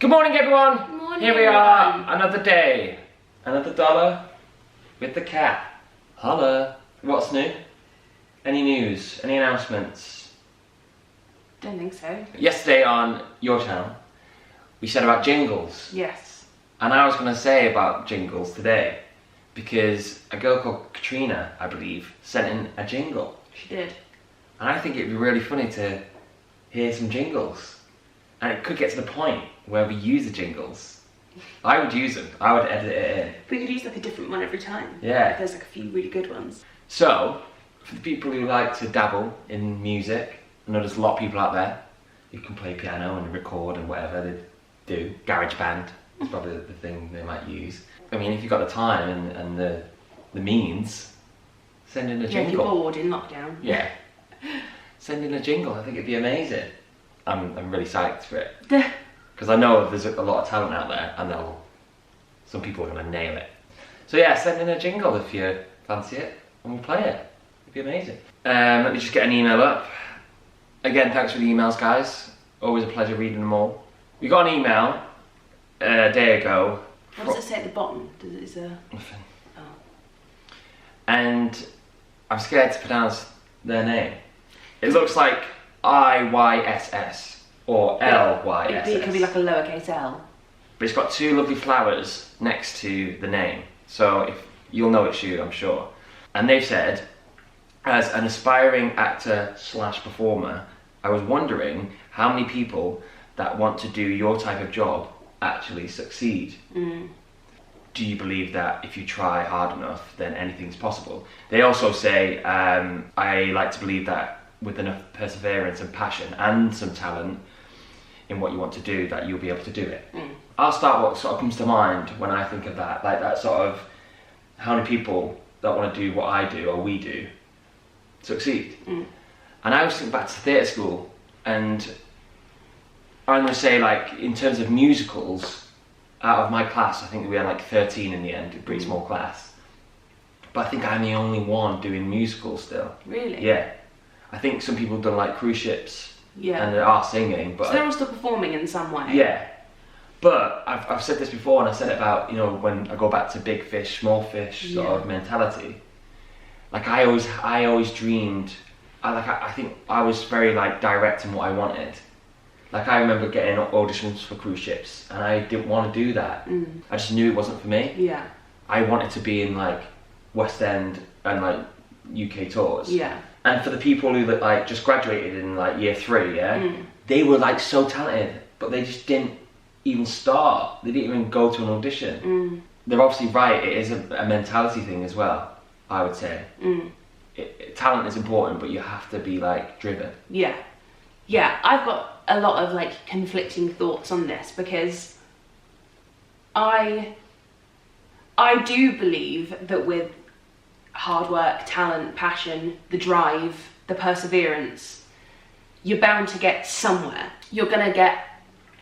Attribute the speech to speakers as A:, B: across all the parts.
A: Good morning, everyone.
B: Good morning,
A: Here we are, another day, another dollar with the cat. Holla. What's new? Any news? Any announcements?
B: Don't think so.
A: Yesterday on your channel, we said about jingles.
B: Yes.
A: And I was going to say about jingles today because a girl called Katrina, I believe, sent in a jingle.
B: She did.
A: And I think it'd be really funny to hear some jingles. And it could get to the point where we use the jingles. I would use them. I would edit it in.
B: We could use like a different one every time.
A: Yeah.
B: There's like a few really good ones.
A: So, for the people who like to dabble in music, I know there's a lot of people out there who can play piano and record and whatever they do. GarageBand is probably the thing they might use. I mean, if you've got the time and the means, send in a jingle.
B: Yeah, if you're bored in lockdown.
A: Yeah. Send in a jingle. I think it'd be amazing. I'm really psyched for it. Because I know there's a lot of talent out there and some people are going to nail it. So yeah, send in a jingle if you fancy it and we'll play it. It'd be amazing. Let me just get an email up. Again, thanks for the emails, guys. Always a pleasure reading them all. We got an email a day ago.
B: What does it say at the bottom? Does it say?
A: Nothing.
B: Oh.
A: And I'm scared to pronounce their name. It looks like IYSS or LYSS.
B: It could be like a lowercase l.
A: But it's got two lovely flowers next to the name. So if you'll know it's you, I'm sure. And they've said, as an aspiring actor / performer, I was wondering how many people that want to do your type of job actually succeed. Do you believe that if you try hard enough, then anything's possible? They also say, I like to believe that with enough perseverance and passion and some talent in what you want to do, that you'll be able to do it. I'll start what sort of comes to mind when I think of that, like that sort of how many people that want to do what I do or we do succeed. And I always think back to theatre school, and I'm going to say, like, in terms of musicals, out of my class, I think we had like 13 in the end, a pretty small class. But I think I'm the only one doing musicals still.
B: Really?
A: Yeah. I think some people have done like cruise ships.
B: Yeah.
A: And they are singing, but
B: so they're all still performing in some way.
A: yeah. But I've said this before, and I said it about, you know, when I go back to big fish, small fish sort of mentality. Like I always dreamed. I think I was very like direct in what I wanted. Like I remember getting auditions for cruise ships, and I didn't want to do that. I just knew it wasn't for me.
B: Yeah.
A: I wanted to be in like West End and like UK tours.
B: Yeah.
A: And for the people who like just graduated in like year 3, they were like so talented, but they just didn't even start. They didn't even go to an audition. They're obviously right. It is a mentality thing as well, I would say. Talent is important, but you have to be like driven.
B: Yeah. Yeah, I've got a lot of like conflicting thoughts on this because I do believe that with hard work, talent, passion, the drive, the perseverance, you're bound to get somewhere. You're going to get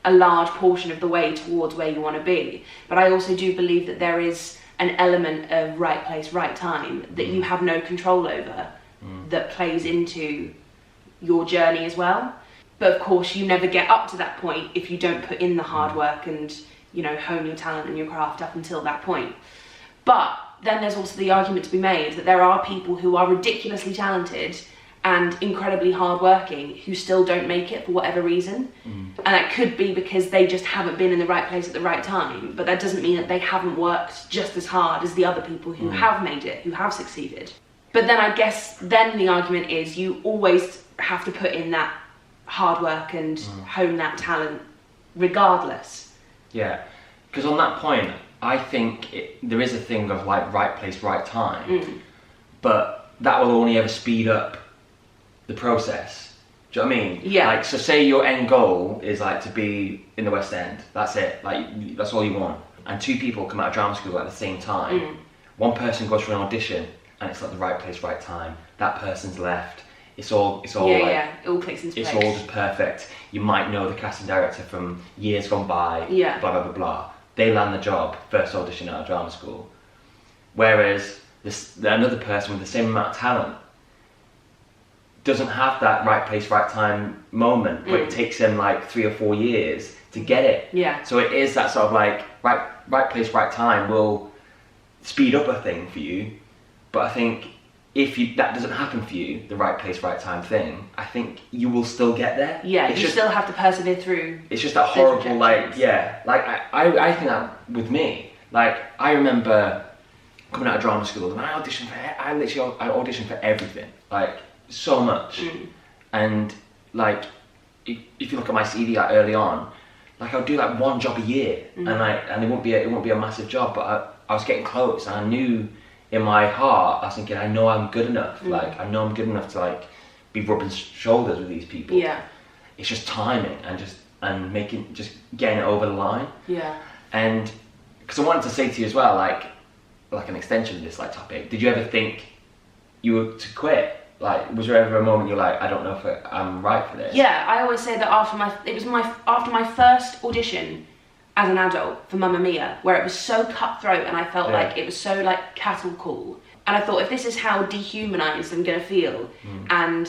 B: a large portion of the way towards where you want to be. But I also do believe that there is an element of right place, right time that you have no control over that plays into your journey as well. But of course, you never get up to that point if you don't put in the hard work and, you know, hone your talent and your craft up until that point. But then there's also the argument to be made that there are people who are ridiculously talented and incredibly hardworking who still don't make it for whatever reason. And that could be because they just haven't been in the right place at the right time, but that doesn't mean that they haven't worked just as hard as the other people who have made it, who have succeeded. But then I guess then the argument is you always have to put in that hard work and hone that talent regardless.
A: Yeah, because on that point, I think there is a thing of like right place, right time, but that will only ever speed up the process. Do you know what I mean?
B: Yeah.
A: Like, so say your end goal is like to be in the West End. That's it. Like, that's all you want. And 2 people come out of drama school at the same time. One person goes for an audition, and it's like the right place, right time. That person's left. It's all like,
B: it all clicks into place.
A: It's all just perfect. You might know the casting director from years gone by.
B: Yeah.
A: Blah blah blah blah. They land the job first audition out of drama school. Whereas another person with the same amount of talent doesn't have that right place, right time moment, but it takes him like 3 or 4 years to get it.
B: Yeah.
A: So it is that sort of like right place, right time will speed up a thing for you. But I think if that doesn't happen for you, the right place, right time thing, I think you will still get there.
B: Yeah, you still have to persevere through.
A: It's just that horrible, like, yeah. Like, I think that with me, like, I remember coming out of drama school and I auditioned for everything, like, so much. And, like, if you look at my CV, like, early on, like, I would do, like, 1 job a year, and it won't be a massive job, but I was getting close, and I knew in my heart, I was thinking, I know I'm good enough. Like, I know I'm good enough to, like, be rubbing shoulders with these people.
B: Yeah.
A: It's just timing and getting it over the line.
B: Yeah.
A: And because I wanted to say to you as well, like an extension of this like topic, did you ever think you were to quit? Like, was there ever a moment you're like, I don't know if I'm right for this?
B: Yeah, I always say that after my first audition as an adult for Mamma Mia, where it was so cutthroat and I felt like it was so like cattle call, and I thought, if this is how dehumanised I'm going to feel, and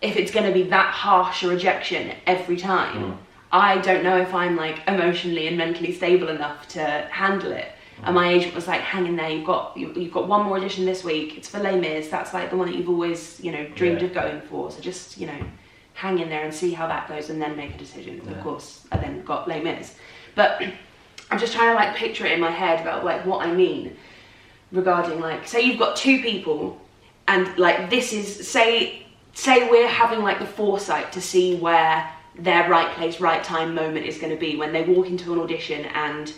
B: if it's going to be that harsh a rejection every time, I don't know if I'm like emotionally and mentally stable enough to handle it. And my agent was like, hang in there, you've got 1 more audition this week, it's for Les Mis, that's like the one that you've always, dreamed of going for, so just, hang in there and see how that goes and then make a decision. Of course, I then got Les Mis. But I'm just trying to like picture it in my head about like what I mean regarding, like, say you've got 2 people and like this is, say we're having like the foresight to see where their right place, right time moment is going to be when they walk into an audition and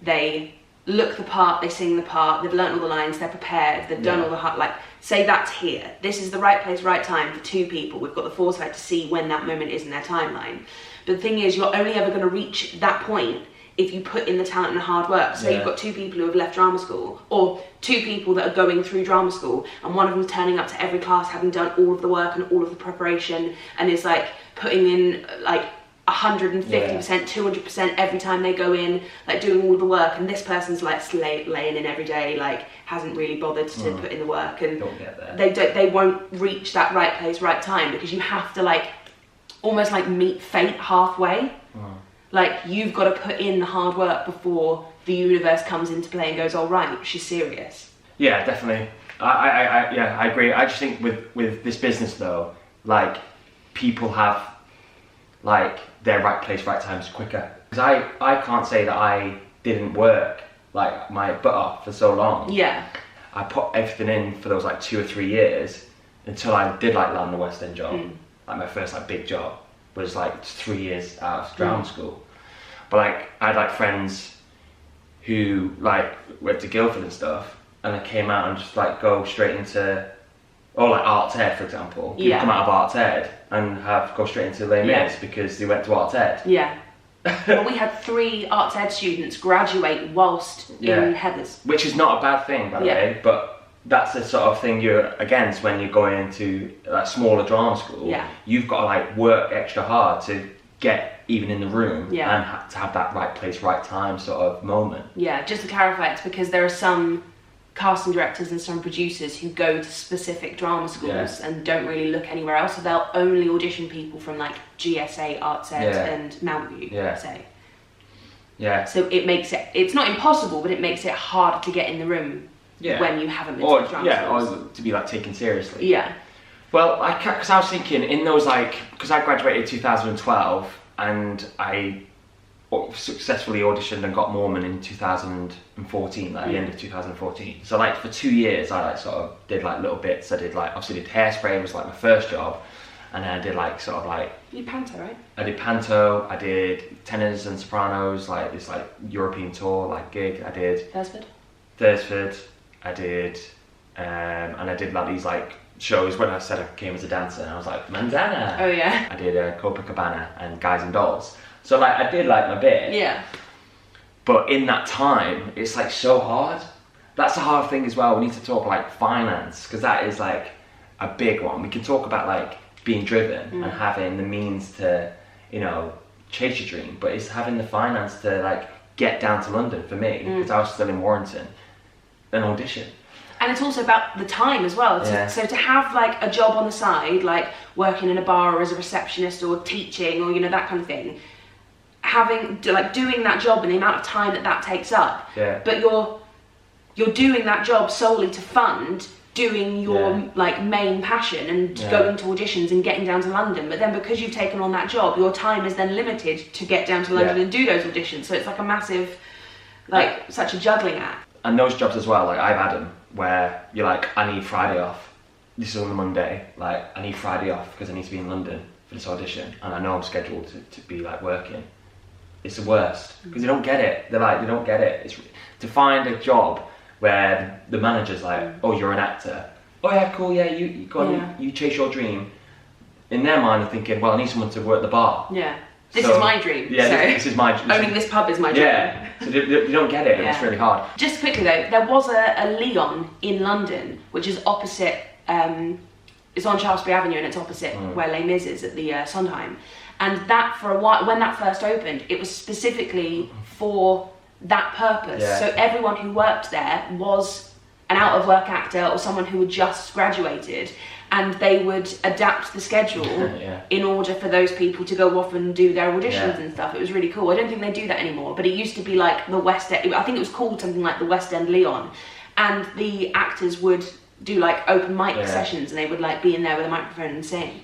B: they look the part, they sing the part, they've learnt all the lines, they're prepared, they've done all the hard, like, say that's here. This is the right place, right time for 2 people. We've got the foresight to see when that moment is in their timeline. But the thing is, you're only ever going to reach that point if you put in the talent and the hard work. So you've got 2 people who have left drama school, or 2 people that are going through drama school, and one of them's turning up to every class having done all of the work and all of the preparation, and is like putting in like 150%, 200% every time they go in, like doing all the work, and this person's like laying in every day, like hasn't really bothered to put in the work, and
A: don't get there.
B: They won't reach that right place, right time, because you have to like almost like meet fate halfway. Like, you've got to put in the hard work before the universe comes into play and goes, all right, she's serious.
A: Yeah, definitely. I agree. I just think with this business though, like, people have like their right place, right times quicker. Because I can't say that I didn't work like my butt off for so long.
B: Yeah.
A: I put everything in for those like 2 or 3 years until I did like land the West End job. Like, my first like big job was like 3 years out of drama school. But like, I had like friends who like went to Guildford and stuff, and they came out and just like go straight into, or like Arts Ed, for example. People come out of Arts Ed and go straight into Les Mis because they went to Arts Ed.
B: Yeah. Well, we had 3 Arts Ed students graduate whilst in Heathers.
A: Which is not a bad thing, by the way, but that's the sort of thing you're against when you're going into like smaller drama school.
B: Yeah.
A: You've got to like work extra hard to get even in the room and to have that right place, right time sort of moment. Yeah,
B: just to clarify, it's because there are some casting directors and some producers who go to specific drama schools and don't really look anywhere else, so they'll only audition people from like GSA, Arts Ed and Mountain View, say. Yeah. So it makes it's not impossible, but it makes it harder to get in the room when you haven't been to drama schools. Or to
A: be like taken seriously.
B: Yeah.
A: Well, because I was thinking in those like, because I graduated in 2012 and I successfully auditioned and got Mormon in 2014, like the end of 2014. So like for 2 years I like sort of did like little bits. I did like, obviously did Hairspray, was like my first job, and then I did like sort of like,
B: you did panto, right?
A: I did panto, I did tenors and sopranos, like this like European tour like gig. I did Thursford, I did and I did like these like shows when I said I came as a dancer, and I was like Manzana.
B: Oh yeah.
A: I did Copacabana and Guys and Dolls. So like I did like my bit.
B: Yeah.
A: But in that time, it's like so hard. That's the hard thing as well. We need to talk like finance, because that is like a big one. We can talk about like being driven and having the means to, you know, chase your dream, but it's having the finance to like get down to London for me, because I was still in Warrington, an audition.
B: And it's also about the time as well.
A: Yeah.
B: So to have like a job on the side, like working in a bar or as a receptionist or teaching or, you know, that kind of thing, doing that job and the amount of time that takes up.
A: Yeah.
B: But you're doing that job solely to fund doing your like main passion and going to auditions and getting down to London. But then because you've taken on that job, your time is then limited to get down to London and do those auditions. So it's like a massive, like such a juggling act.
A: And those jobs as well, like I've had them where you're like, I need Friday off. This is on a Monday. Like I need Friday off because I need to be in London for this audition, and I know I'm scheduled to be like working. It's the worst because they don't get it. They don't get it. It's to find a job where the manager's like, oh, you're an actor. Oh yeah, cool. Yeah, you go on, you chase your dream. In their mind, they're thinking, well, I need someone to work the bar.
B: Yeah. This is my dream.
A: Yeah,
B: so
A: this is my dream.
B: Owning this pub is my dream.
A: Yeah. So you don't get it. And it's really hard.
B: Just quickly though, there was a Leon in London, which is opposite. It's on Shaftesbury Avenue, and it's opposite where Les Mis is at the Sondheim. And that for a while, when that first opened, it was specifically for that purpose.
A: Yeah.
B: So everyone who worked there was an out-of-work actor or someone who had just graduated, and they would adapt the schedule in order for those people to go off and do their auditions and stuff. It was really cool. I don't think they do that anymore, but it used to be like the West End. I think it was called something like the West End Leon, and the actors would do like open mic sessions, and they would like be in there with a microphone and sing.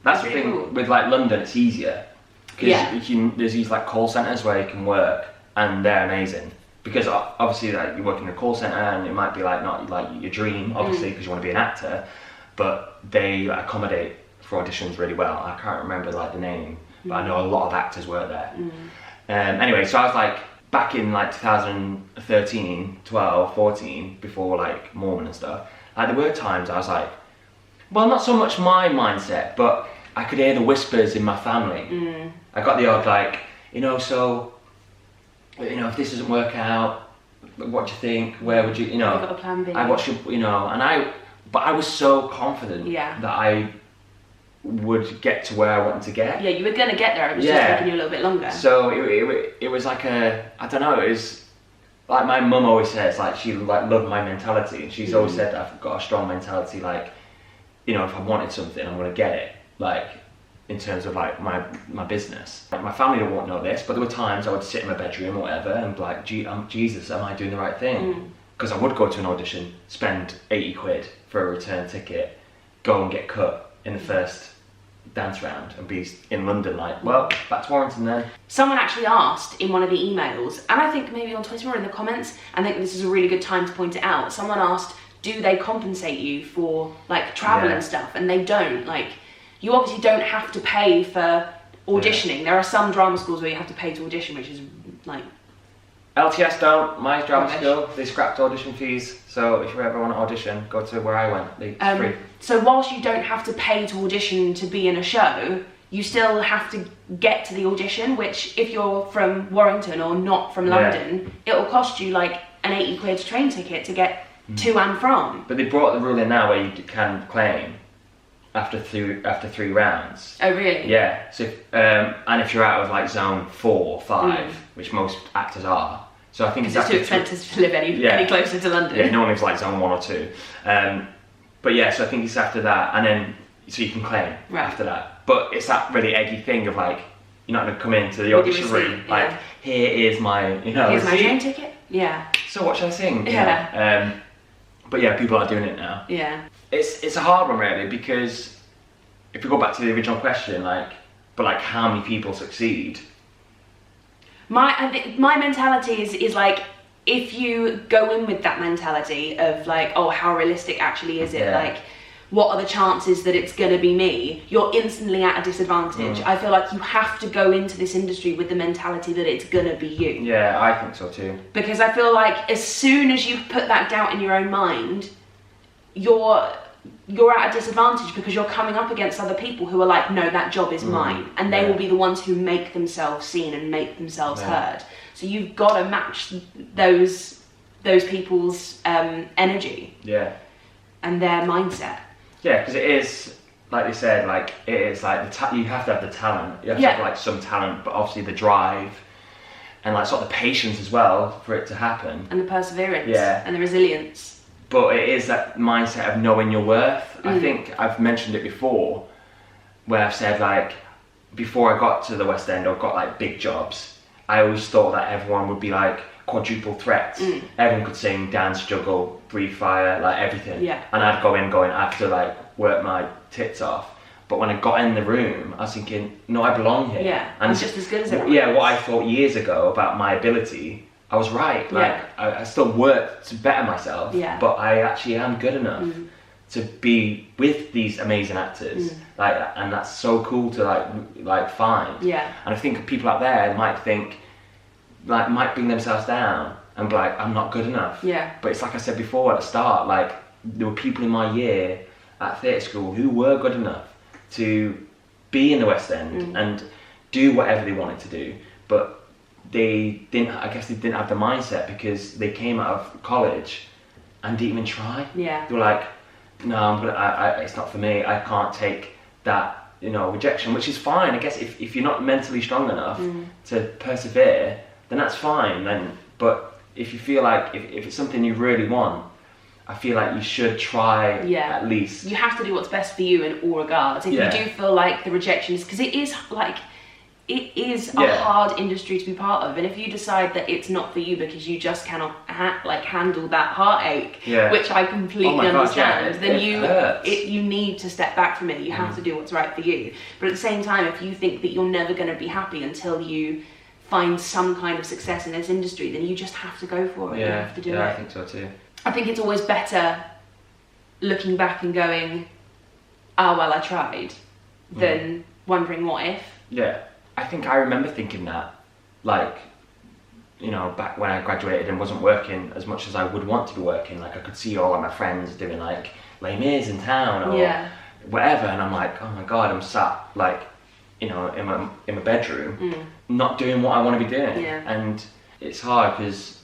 A: That's the thing with like London. It's easier because there's these like call centres where you can work, and they're amazing. Because obviously, like you work in a call centre, and it might be like not like your dream, obviously, because you want to be an actor, but they accommodate for auditions really well. I can't remember like the name, but I know a lot of actors work there. Anyway, so I was like back in like 2013, 12, 14, before like Mormon and stuff. Like there were times I was like, well, not so much my mindset, but I could hear the whispers in my family. I got the odd like, so, if this doesn't work out, what do you think? Where would you,
B: You've got a plan B.
A: I watched you, but I was so confident that I would get to where I wanted to get.
B: Yeah, you were gonna get there. It was just taking you a little bit longer.
A: So it was like I don't know. It was like my mum always says, like she like loved my mentality, and she's always said that I've got a strong mentality. Like, if I wanted something, I'm gonna get it. Like in terms of like my business. Like my family won't know this, but there were times I would sit in my bedroom or whatever and be like, Jesus, am I doing the right thing? Because I would go to an audition, spend 80 quid for a return ticket, go and get cut in the first dance round and be in London like, well, back to Warrington then.
B: Someone actually asked in one of the emails, and I think maybe on Twitter or in the comments, I think this is a really good time to point it out. Someone asked, do they compensate you for like travel and stuff? And they don't. Like, you obviously don't have to pay for auditioning. There are some drama schools where you have to pay to audition, which is like...
A: LTS don't. My drama school, they scrapped audition fees. So if you ever want to audition, go to where I went. It's free.
B: So whilst you don't have to pay to audition to be in a show, you still have to get to the audition, which if you're from Warrington or not from London, it'll cost you like an 80 quid train ticket to get to and from.
A: But they brought the rule in now where you can claim after 3 rounds.
B: Oh really?
A: Yeah. So and if you're out of like zone 4 or 5, which most actors are, so I think
B: it's too expensive to live any closer to London.
A: Yeah, no one lives like zone 1 or 2. But yeah, so I think it's after that, and then so you can claim after that. But it's that really eggy thing of like, you're not going to come into the audition room like, here is my
B: here's my train ticket. Yeah.
A: So what should I sing?
B: Yeah.
A: But yeah, people are doing it now.
B: Yeah.
A: It's a hard one really, because if we go back to the original question, but how many people succeed?
B: My mentality is like, if you go in with that mentality of like, oh, how realistic actually is it? Like, what are the chances that it's gonna be me? You're instantly at a disadvantage. I feel like you have to go into this industry with the mentality that it's gonna be you.
A: Yeah, I think so too.
B: Because I feel like as soon as you put that doubt in your own mind, you're at a disadvantage, because you're coming up against other people who are like, no, that job is mine, and they will be the ones who make themselves seen and make themselves heard. So you've got to match those people's energy and their mindset.
A: Yeah, because it is, like they said, like it is like you have to have the talent. You have to have like some talent, but obviously the drive and like sort of the patience as well for it to happen,
B: and the perseverance and the resilience.
A: But it is that mindset of knowing your worth. I think I've mentioned it before, where I've said like, before I got to the West End or got like big jobs, I always thought that everyone would be like quadruple threats. Everyone could sing, dance, juggle, breathe fire, like everything.
B: Yeah.
A: And I'd go in going, I have to like work my tits off. But when I got in the room, I was thinking, no, I belong here.
B: Yeah,
A: and
B: I'm just as good as everyone
A: Yeah,
B: else.
A: what I thought years ago about my ability, I was right. Like, I still work to better myself, but I actually am good enough to be with these amazing actors. Like, and that's so cool to like find.
B: Yeah.
A: And I think people out there might bring themselves down and be like, I'm not good enough.
B: Yeah.
A: But it's like I said before at the start, like there were people in my year at theatre school who were good enough to be in the West End and do whatever they wanted to do, but they didn't have the mindset because they came out of college and didn't even try.
B: Yeah.
A: They were like, no, it's not for me. I can't take that, rejection, which is fine. I guess if you're not mentally strong enough to persevere, then that's fine. But if you feel like if it's something you really want, I feel like you should try at least.
B: You have to do what's best for you in all regards. If you do feel like the rejection is, because it is a hard industry to be part of, and if you decide that it's not for you because you just cannot handle that heartache, which I completely understand, then you need to step back from it. You have to do what's right for you. But at the same time, if you think that you're never going to be happy until you find some kind of success in this industry, then you just have to go for it. You have to do it.
A: Yeah, I think so too.
B: I think it's always better looking back and going, oh well, I tried, than wondering what if.
A: Yeah, I think I remember thinking that, like, back when I graduated and wasn't working as much as I would want to be working. Like I could see all of my friends doing like Les Mis in town or whatever, and I'm like, oh my god, I'm sat like, in my bedroom, not doing what I want to be doing.
B: Yeah.
A: And it's hard because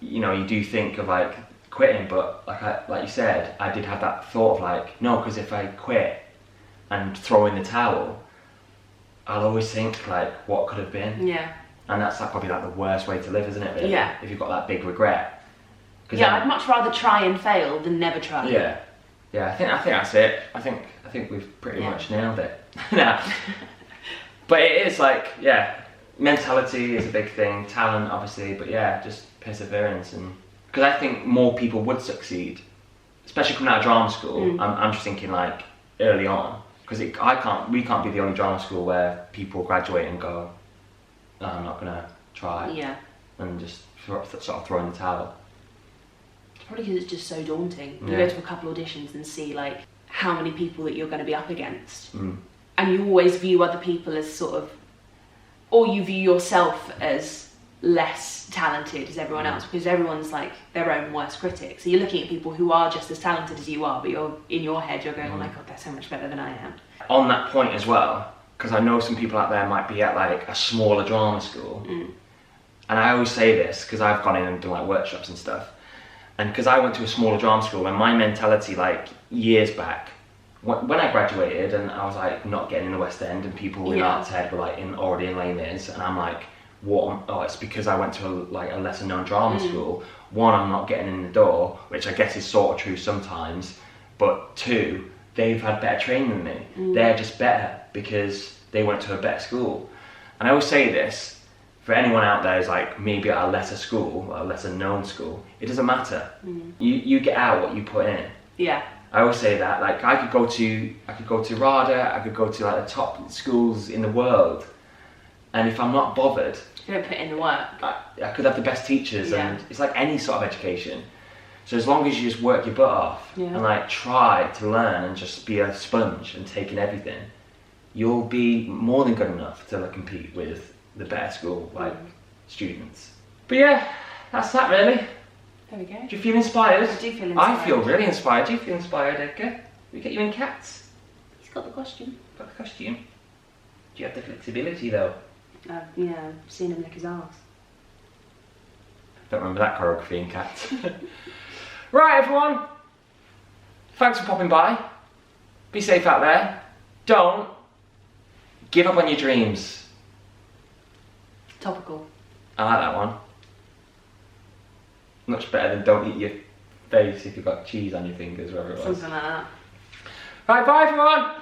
A: you do think of like quitting, but like you said, I did have that thought of like, no, because if I quit and throw in the towel, I'll always think like what could have been.
B: Yeah.
A: And that's like probably like the worst way to live, isn't it? Really?
B: Yeah.
A: If you've got that big regret.
B: I'd much rather try and fail than never try.
A: Yeah. Yeah, I think that's it. I think we've pretty much nailed it. Nah. But it is like, mentality is a big thing, talent obviously, but just perseverance, and because I think more people would succeed, especially coming out of drama school. I'm just thinking like early on, because we can't be the only drama school where people graduate and go, no, I'm not gonna try.
B: Yeah.
A: And just sort of throw in the towel.
B: Probably because it's just so daunting. You go to a couple auditions and see like how many people that you're going to be up against, and you always view other people as sort of, or you view yourself as less talented as everyone else, because everyone's like their own worst critic. So you're looking at people who are just as talented as you are, but you're in your head you're going, oh my god, they're so much better than I am.
A: On that point as well, because I know some people out there might be at like a smaller drama school, and I always say this because I've gone in and done like workshops and stuff, and because I went to a smaller drama school, and my mentality like years back, when I graduated and I was like not getting in the West End, and people in Arts Head were like already in Les Mis, and I'm like, what? Oh, it's because I went to a lesser known drama school. One, I'm not getting in the door, which I guess is sort of true sometimes, but two, they've had better training than me. They're just better because they went to a better school. And I always say this, for anyone out there who's like maybe at a lesser school, a lesser known school, it doesn't matter. You get out what you put in.
B: Yeah.
A: I always say that, like I could go to RADA, I could go to like the top schools in the world, and if I'm not bothered,
B: you don't put in the work.
A: I could have the best teachers, and it's like any sort of education. So as long as you just work your butt off and like try to learn and just be a sponge and take in everything, you'll be more than good enough to like, compete with the better school like students. But that's that really.
B: There we go.
A: Do you feel inspired?
B: I do feel inspired.
A: I feel really inspired. Do you feel inspired, Edgar? We get you in cats.
B: He's got the costume.
A: Got the costume. Do you have the flexibility though?
B: I've seen him lick his arse.
A: Don't remember that choreography in Cats. Right, everyone. Thanks for popping by. Be safe out there. Don't give up on your dreams.
B: Topical.
A: I like that one. Much better than don't eat your face if you've got cheese on your fingers, wherever it was.
B: Something like that.
A: Right, bye everyone!